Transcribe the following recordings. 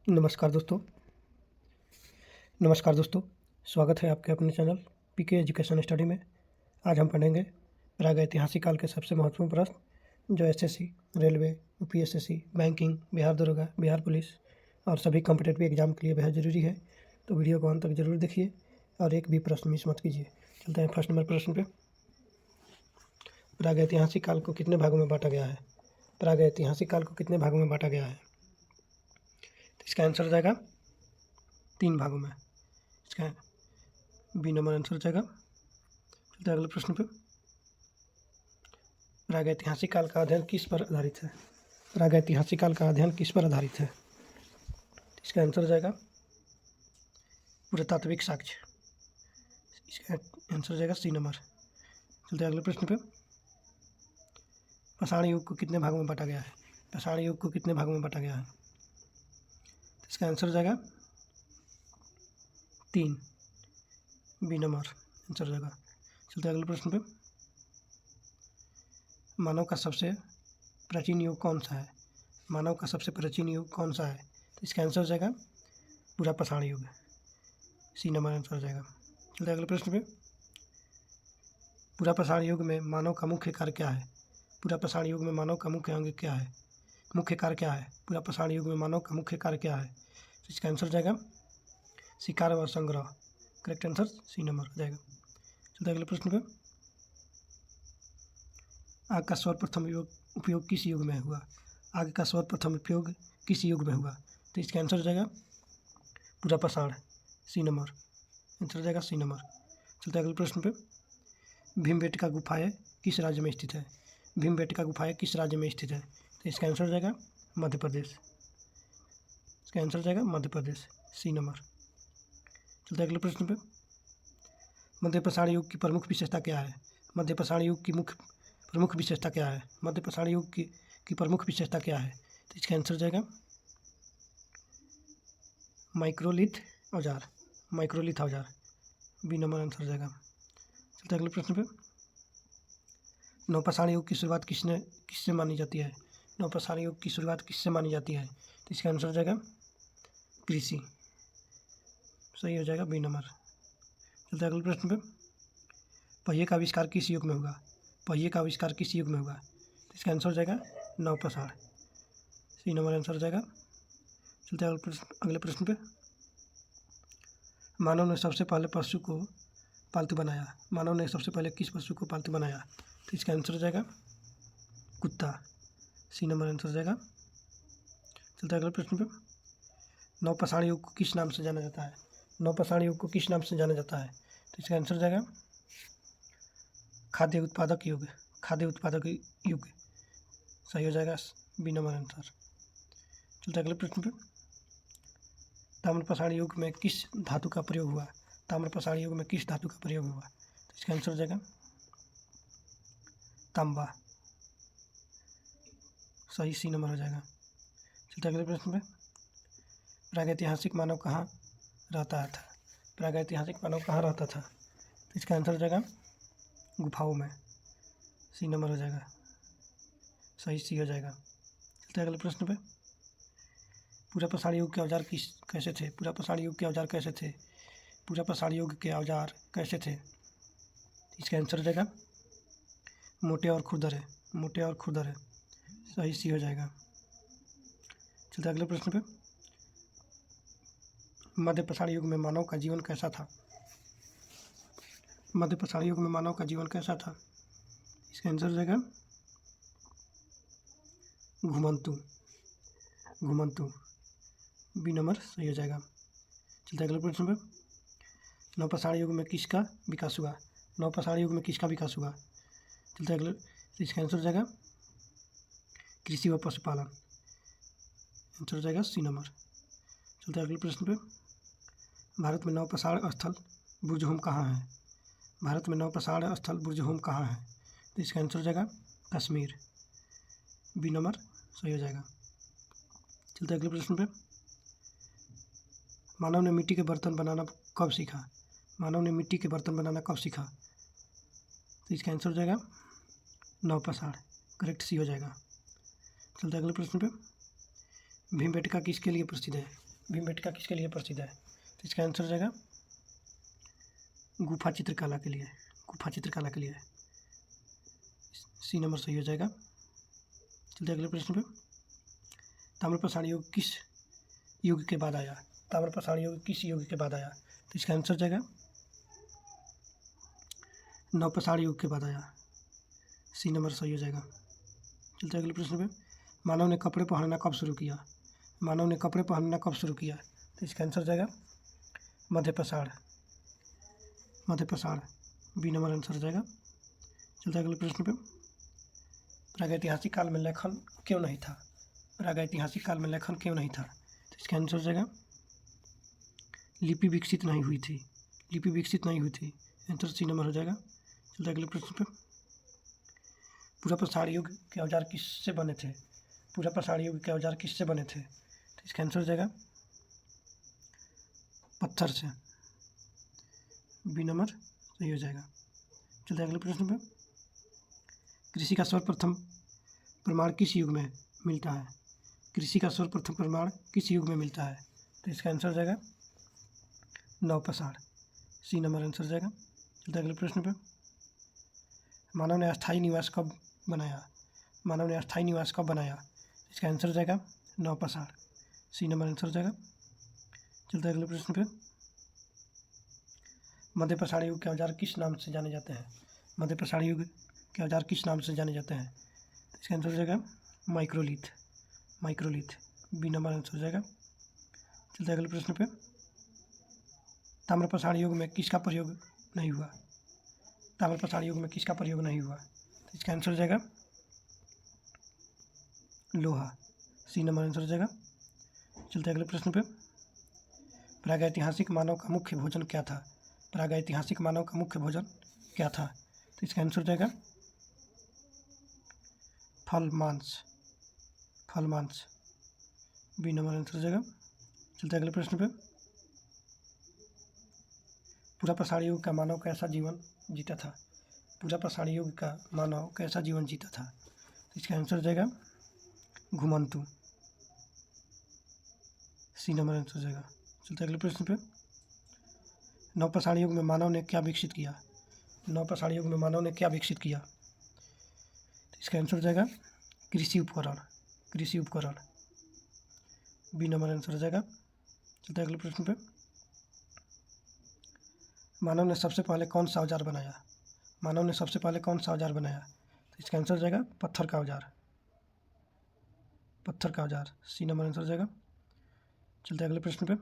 नमस्कार दोस्तों। नमस्कार दोस्तों, स्वागत है आपके अपने चैनल पीके एजुकेशन स्टडी में। आज हम पढ़ेंगे प्रागैतिहासिक काल के सबसे महत्वपूर्ण प्रश्न जो SSC, railway, UPSC, banking, Bihar दरोगा, बिहार पुलिस और सभी कॉम्पिटिटिव एग्जाम के लिए बेहद ज़रूरी है। तो वीडियो को अंत तक जरूर देखिए और एक भी प्रश्न मिस मत कीजिए। चलते हैं फर्स्ट नंबर प्रश्न पे। प्रागैतिहासिक काल को कितने भागों में बांटा गया है? प्रागैतिहासिक काल को कितने भागों में बांटा गया है? तो इसका आंसर हो जाएगा 3 भागों में। इसका बी नंबर आंसर हो जाएगा। चलते हैं अगले प्रश्न पे। प्रागैतिहासिक काल का अध्ययन किस पर आधारित है? प्रागैतिहासिक काल का अध्ययन किस पर आधारित है? इसका आंसर हो जाएगा पुरातात्विक साक्ष्य। इसका आंसर हो जाएगा सी नंबर। चलते हैं अगले प्रश्न पे। पाषाण युग को कितने भागों में बांटा गया है? पाषाण युग को कितने भागों में बांटा गया है? इसका आंसर हो जाएगा 3, बी नंबर आंसर हो जाएगा। चलते हैं अगले प्रश्न पे। मानव का सबसे प्राचीन युग कौन सा है? मानव का सबसे प्राचीन युग कौन सा है? तो इसका आंसर हो जाएगा पूरा पाषाण युग। सी नंबर आंसर हो जाएगा। चलते हैं अगले प्रश्न पे। पूरा पाषाण युग में मानव का मुख्य कार्य क्या है? पूरा पाषाण युग में मानव का मुख्य अंग क्या है? मुख्य कार्य क्या है? पूरा पाषाण युग में मानव का मुख्य कार्य क्या है? तो इसका आंसर हो जाएगा शिकार व संग्रह। करेक्ट आंसर सी नंबर हो जाएगा। चलते हैं अगले प्रश्न पे। आग का सर्वप्रथम उपयोग किस युग में हुआ? आग का सर्वप्रथम उपयोग किस युग में हुआ? तो इसका आंसर हो जाएगा पूरा पाषाण। सी नंबर आंसर हो जाएगा सी नंबर। चलते हैं अगले प्रश्न पे। भीमबेटका गुफाएं किस राज्य में स्थित है? भीमबेटका गुफाएं किस राज्य में स्थित है? तो इसका आंसर हो जाएगा मध्य प्रदेश। इसका आंसर हो जाएगा मध्य प्रदेश। सी नंबर। चलते हैं अगले प्रश्न पे। मध्य पाषाण युग की प्रमुख विशेषता क्या है? मध्य पाषाण युग की प्रमुख विशेषता क्या है? मध्य पाषाण युग की प्रमुख विशेषता क्या है? तो इसका आंसर हो जाएगा माइक्रोलिथ औजार। माइक्रोलिथ औजार। बी नंबर आंसर हो जाएगा। चलते अगले प्रश्न पे। नवपाषाण युग की शुरुआत किससे मानी जाती है? नवपाषाण युग की शुरुआत किससे मानी जाती है? तो इसका आंसर हो जाएगा कृषि। सही हो जाएगा बी नंबर। चलते अगले प्रश्न पे। पहिए का आविष्कार किस युग में हुआ? पहिए का आविष्कार किस युग में हुआ? तो इसका आंसर हो जाएगा नवपाषाण। सी नंबर आंसर हो जाएगा। चलते अगले प्रश्न पे। मानव ने सबसे पहले पशु को पालतू बनाया। मानव ने सबसे पहले किस पशु को पालतू बनाया? तो इसका आंसर हो जाएगा कुत्ता। सी नंबर आंसर हो जाएगा। चलते अगले प्रश्न पे। नवपाषाण युग को किस नाम से जाना जाता है? नवपाषाण युग को किस नाम से जाना जाता है? तो इसका आंसर हो जाएगा खाद्य उत्पादक युग। खाद्य उत्पादक युग। सही हो जाएगा बी नंबर आंसर। चलते अगले प्रश्न पे। ताम्रपाषाण युग में किस धातु का प्रयोग हुआ? ताम्रपाषाण युग में किस धातु का प्रयोग हुआ? तो इसका आंसर हो जाएगा तांबा। सही सी नंबर हो जाएगा। चलते अगले प्रश्न पे। प्रागैतिहासिक मानव कहाँ रहता था? प्रागैतिहासिक मानव कहाँ रहता था? तो इसका आंसर हो जाएगा गुफाओं में। सी नंबर हो जाएगा। सही सी हो जाएगा। चलते अगले प्रश्न पे। पूरा पाषाण युग के औजार कैसे थे? पूरा पाषाण युग के औजार कैसे थे? पूरा पाषाण युग के औजार कैसे थे? इसका आंसर हो जाएगा मोटे और खुरदरे। मोटे और खुरदरे। सही सी हो जाएगा। चलते अगले प्रश्न पे। मध्य पाषाण युग में मानव का जीवन कैसा था? मध्य पाषाण युग में मानव का जीवन कैसा था? इसका आंसर हो जाएगा घुमंतु। घुमंतु। बी नंबर सही हो जाएगा। चलते अगले प्रश्न पे। नवपाषाण युग में किसका विकास हुआ? नवपाषाण युग में किसका विकास हुआ? चलते अगले। इसका आंसर हो जाएगा कृषि व पशुपालन। आंसर हो जाएगा सी नंबर। चलते अगले प्रश्न पे। भारत में नवपाषाण स्थल बुर्ज होम कहाँ है? भारत में नवपाषाण स्थल बुर्ज होम कहाँ है? तो इसका आंसर हो जाएगा कश्मीर। बी नंबर सही हो जाएगा। चलते अगले प्रश्न पे। मानव ने मिट्टी के बर्तन बनाना कब सीखा? मानव ने मिट्टी के बर्तन बनाना कब सीखा? तो इसका आंसर हो जाएगा नवपाषाण। करेक्ट सी हो जाएगा। चलते अगले प्रश्न पे। भीमबेटका किसके लिए प्रसिद्ध है? भीमबेटका किसके लिए प्रसिद्ध है? तो इसका आंसर हो जाएगा गुफा चित्रकला के लिए, गुफा चित्रकला के लिए। सी नंबर सही हो जाएगा। चलते अगले प्रश्न पे। ताम्रपाषाण युग किस युग के बाद आया? ताम्रपाषाण युग किस युग के बाद आया? तो इसका आंसर हो जाएगा नवपाषाण युग के बाद आया। सी नंबर सही हो जाएगा। चलते अगले प्रश्न पे। मानव ने कपड़े पहनना कब शुरू किया? मानव ने कपड़े पहनना कब शुरू किया? तो इसका आंसर हो जाएगा मध्यपाषाण, मध्यपाषाण। बी नंबर आंसर हो जाएगा। चलते अगले प्रश्न पे। प्रागैतिहासिक काल में लेखन क्यों नहीं था? प्रागैतिहासिक काल में लेखन क्यों नहीं था? तो इसका आंसर हो जाएगा लिपि विकसित नहीं हुई थी, लिपि विकसित नहीं हुई थी। आंसर सी नंबर हो जाएगा। चलते अगले प्रश्न पे। पुरापाषाण युग के औजार किससे बने थे? पुरापाषाण युग के औजार किससे बने थे? तो इसका आंसर हो जाएगा पत्थर से। बी नंबर सही हो जाएगा। चलते अगले प्रश्न पे। कृषि का सर्वप्रथम प्रमाण किस युग में मिलता है? कृषि का सर्वप्रथम प्रमाण किस युग में मिलता है? तो इसका आंसर हो जाएगा नवपाषाण। सी नंबर आंसर हो जाएगा। चलते अगले प्रश्न पे। मानव ने अस्थायी निवास कब बनाया? मानव ने अस्थायी निवास कब बनाया? इसका आंसर हो जाएगा नवपाषाण। सी नंबर आंसर हो जाएगा। चलते अगले प्रश्न पे। मध्यपाषाण युग के औजार किस नाम से जाने जाते हैं? मध्यपाषाण युग के औजार किस नाम से जाने जाते हैं? तो इसका आंसर हो जाएगा microlith, microlith. B number answer हो जाएगा। चलते अगले प्रश्न पे। ताम्रपाषाण युग में किसका प्रयोग नहीं हुआ? ताम्रपाषाण युग में किसका प्रयोग नहीं हुआ? तो इसका आंसर हो जाएगा लोहा। सी नंबर आंसर हो जाएगा। चलते अगले प्रश्न पे। प्रागैतिहासिक मानव का मुख्य भोजन क्या था? प्रागैतिहासिक मानव का मुख्य भोजन क्या था? तो इसका आंसर हो जाएगा फल मांस, फल मांस। बी नंबर आंसर हो जाएगा। चलते अगले प्रश्न पे। पुरापाषाण युग का मानव कैसा जीवन जीता था? पुरापाषाण युग का मानव कैसा जीवन जीता था? तो इसका आंसर हो जाएगा घुमंतु। सी नंबर आंसर हो जाएगा। चलते अगले प्रश्न पे। नवपाषाण युग में मानव ने क्या विकसित किया? नवपाषाण युग में मानव ने क्या विकसित किया? तो इसका आंसर हो जाएगा कृषि उपकरण, कृषि उपकरण। बी नंबर आंसर हो जाएगा। चलते अगले प्रश्न पे। मानव ने सबसे पहले कौन सा औजार बनाया? मानव ने सबसे पहले कौन सा औजार बनाया? तो इसका आंसर हो जाएगा पत्थर का औजार, पत्थर का औजार। सी नंबर आंसर हो जाएगा। चलते अगले प्रश्न पे।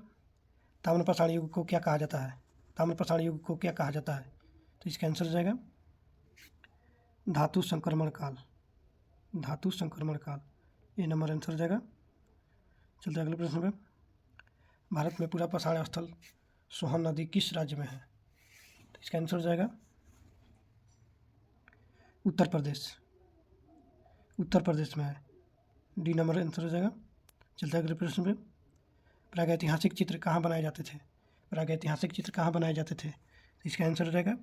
ताम्रपाषाण युग को क्या कहा जाता है? ताम्रपाषाण युग को क्या कहा जाता है? तो इसका आंसर हो जाएगा धातु संक्रमण काल, धातु संक्रमण काल। ये नंबर आंसर हो जाएगा। चलते अगले प्रश्न पे। भारत में पुरापाषाण स्थल सोहन नदी किस राज्य में है? तो इसका आंसर हो जाएगा उत्तर प्रदेश, उत्तर प्रदेश में है। डी नंबर आंसर हो जाएगा। चलते अगले प्रश्न पे। प्रागैतिहासिक चित्र कहाँ बनाए जाते थे? प्रागैतिहासिक चित्र कहाँ बनाए जाते थे? तो इसका आंसर हो जाएगा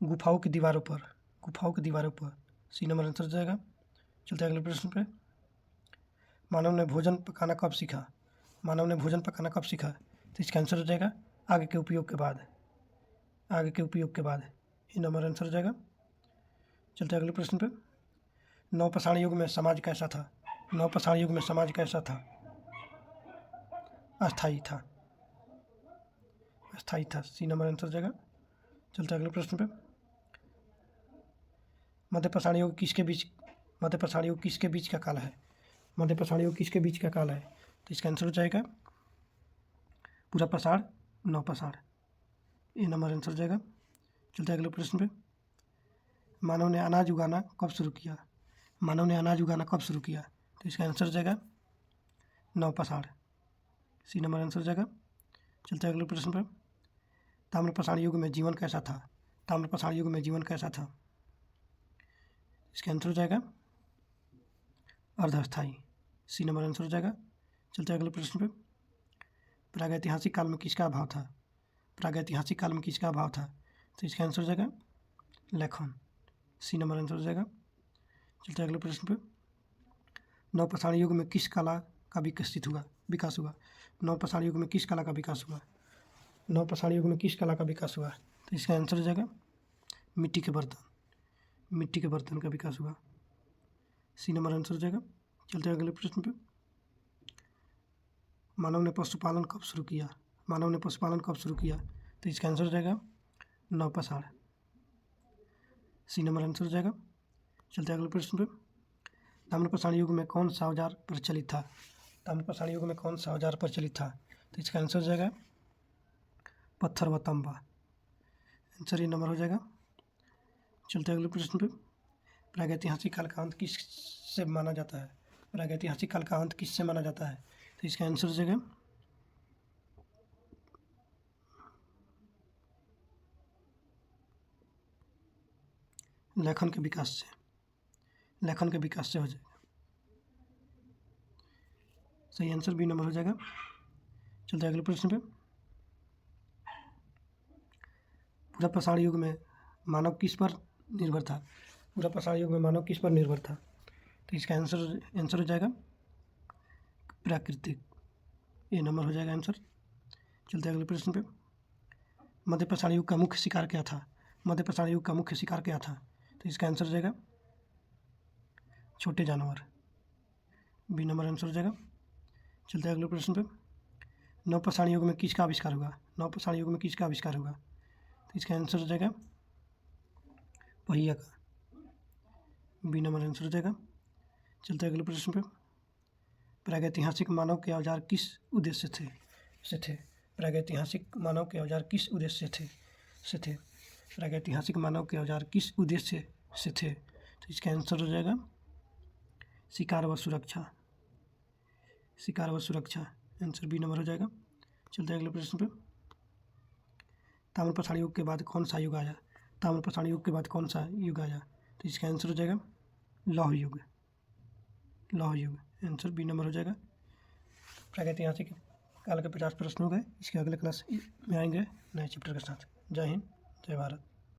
गुफाओं की दीवारों पर, गुफाओं की दीवारों पर। सी नंबर आंसर हो जाएगा। चलते अगले प्रश्न पे। मानव ने भोजन पकाना कब सीखा? मानव ने भोजन पकाना कब सीखा? तो इसका आंसर हो जाएगा आगे के उपयोग के बाद, आगे के उपयोग के बाद। ये नंबर आंसर हो जाएगा। चलते अगले प्रश्न पे। नवपाषाण युग में समाज कैसा था? नवपाषाण युग में समाज कैसा था? अस्थायी था, अस्थायी था। सी नंबर आंसर हो जाएगा। चलते अगले प्रश्न पे। मध्यपाषाण युग किसके बीच, मध्यपाषाण युग किसके बीच का काल है? मध्यपाषाण युग किसके बीच का काल है? तो इसका आंसर हो जाएगा पुरापाषाण नवपाषाण। ये नंबर आंसर हो जाएगा। चलते अगले प्रश्न पे। मानव ने अनाज उगाना कब शुरू किया? मानव ने अनाज उगाना कब शुरू किया? तो इसका आंसर हो जाएगा नवपाषाण। सी नंबर आंसर हो जाएगा। चलते अगले प्रश्न पर। ताम्रपाषाण युग में जीवन कैसा था? ताम्रपाषाण युग में जीवन कैसा था? इसका आंसर हो जाएगा अर्धस्थायी। सी नंबर आंसर हो जाएगा। चलते अगले प्रश्न पे। प्रागैतिहासिक काल में किसका अभाव था? प्रागैतिहासिक काल में किसका अभाव था? तो इसका आंसर हो जाएगा लेखन। सी नंबर आंसर हो जाएगा। चलते अगले प्रश्न पे। नवपाषाण युग में किस कला का विकास हुआ। नवपाषाण युग में किस कला का विकास हुआ? नवपाषाण युग में किस कला का विकास हुआ? तो इसका आंसर हो जाएगा मिट्टी के बर्तन का विकास हुआ। सी नंबर आंसर हो जाएगा। चलते हैं अगले प्रश्न पे। मानव ने पशुपालन कब शुरू किया? तो इसका आंसर हो जाएगा नवपाषाण। सी नंबर आंसर हो जाएगा। चलते हैं अगले प्रश्न पे। ताम्रपाषाण युग में कौन सा औजार प्रचलित था? तो इसका आंसर हो जाएगा पत्थर व तांबा। आंसर ये नंबर हो जाएगा। चलते हैं अगले प्रश्न पे। प्रागैतिहासिक काल का अंत किससे माना जाता है? तो इसका आंसर हो जाएगा लेखन के विकास से हो जाएगा। सही आंसर बी नंबर हो जाएगा। चलते हैं अगले प्रश्न पे। पुरापाषाण युग में मानव किस पर निर्भर था? तो इसका आंसर हो जाएगा प्राकृतिक। ये नंबर हो जाएगा आंसर। चलते हैं अगले प्रश्न पे। मध्यपाषाण युग का मुख्य शिकार क्या था? तो इसका आंसर हो जाएगा छोटे जानवर। बी नंबर आंसर हो जाएगा। चलते हैं अगले प्रश्न पे। नवपाषाण युग में किसका आविष्कार हुआ? तो इसका आंसर हो जाएगा पहिया का। बी नंबर आंसर हो जाएगा। चलते हैं अगले प्रश्न पे। प्रागैतिहासिक मानव के औजार किस उद्देश्य से थे? तो इसका आंसर हो जाएगा शिकार व सुरक्षा। आंसर बी नंबर हो जाएगा। चलते हैं अगले प्रश्न पे। ताम्रपाषाण युग के बाद कौन सा युग आया? तो इसका आंसर हो जाएगा लौह युग। आंसर बी नंबर हो जाएगा। प्रागैतिहासिक काल के 50 प्रश्न हो गए। इसके अगले क्लास में आएंगे नए चैप्टर के साथ। जय हिंद, जय भारत।